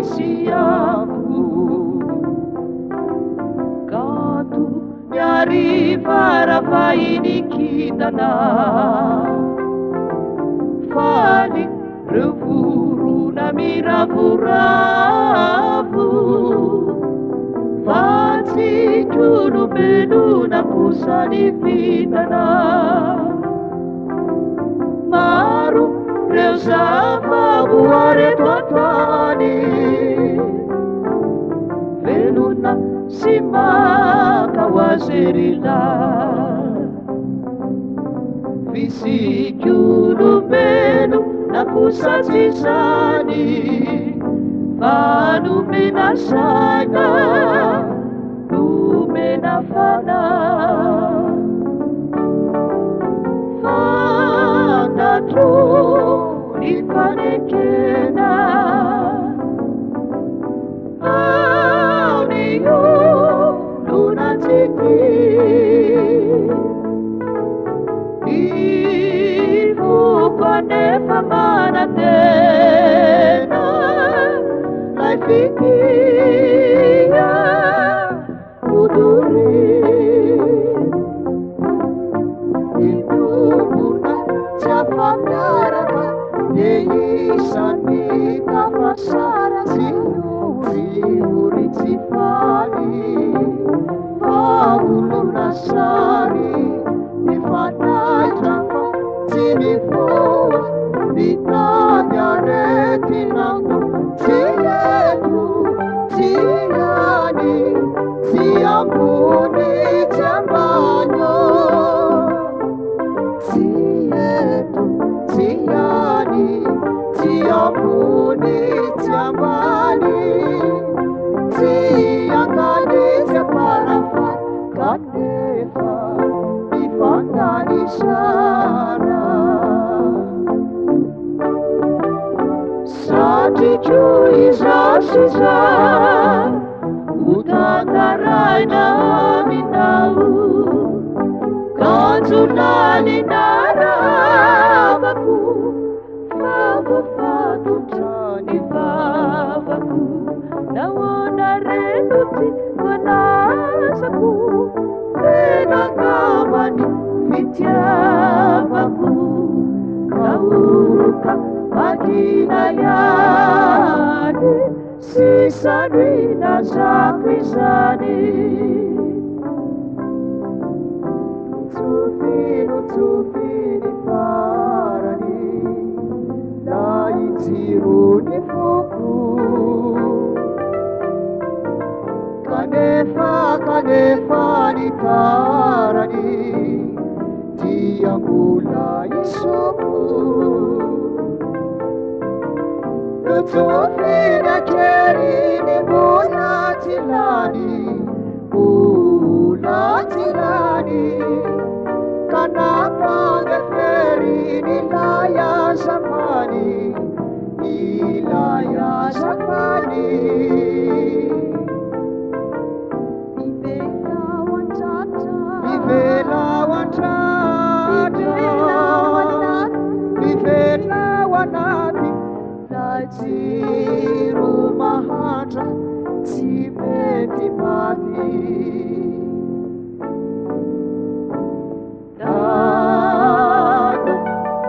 siafu Katu nyari farafaini kitana Fali revuru na miravuravu Fati julu belu na kusani fitana Maru Reusafa buare tuatani Veluna sima kawazerila Visi julu belu na kusazizani Fanu menasana Lumenafana Fana tru Ifanekena Auniyo lunatiti Ifu kone famana tena Laifikia uduri Idumuna Chafangaraka Yeisani kafasara Siuri tifani Paulu nasari Nifanai trafa Tinifua Nitanya retinangu Tiyetu Tiyani Tiyambuni Jambanyo Tiyetu Tiyani Tiyambuni Jamani Tiyangani Japarafa Kanefa Ifangani Shara Sati chui sasiza Utakarai na minau Kanzulani narabaku Fafafatu tani fafaku Nawana renuti wanasaku Venangamani fitiavaku Kauruka Magina yane Sisani na zakwisani Tufini farani Naitiru ni fuku Kanefa ni tarani Tiambula isuku Tufina kerini mulatilani Kanapa ngeferi nilaya zamani Vivela wanati Lajiru mahatra Timeti mati Dada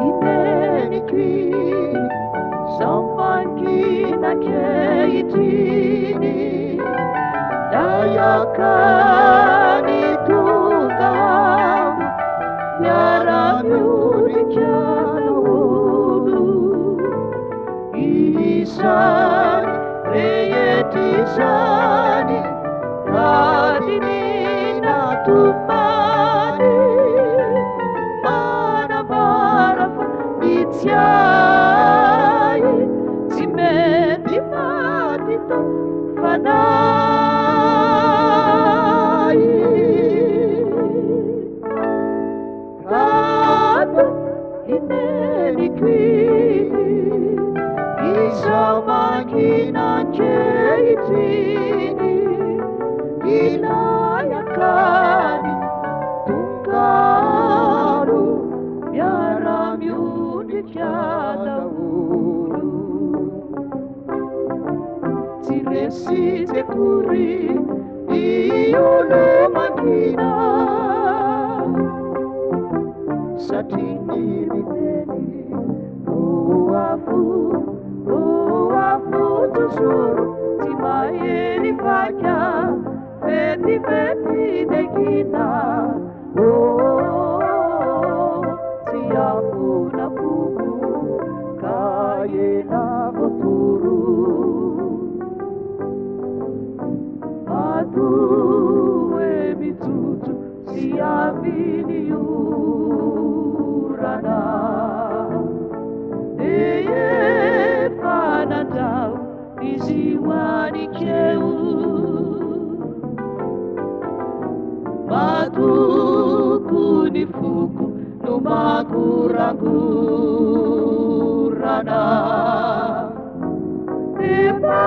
ineni kini Sambankina keitini Dayakani tungam Yaramuri kyanulu Isani reyetisani Kadini natumani Mana marafa nitiai Timeti matito fanai Kata ineni kwini Isamakina keitini Inayakani tungkaru Yaramyuni kyadahulu sitekuri iyolomangina satini miteni oafu tusuru timayeni fakya feti dekina siapuna pugu kayena boturu Atuwe mitutu siamini urana Eye fanatau iziwani keu Matuku ni fuku numakurangurana Eba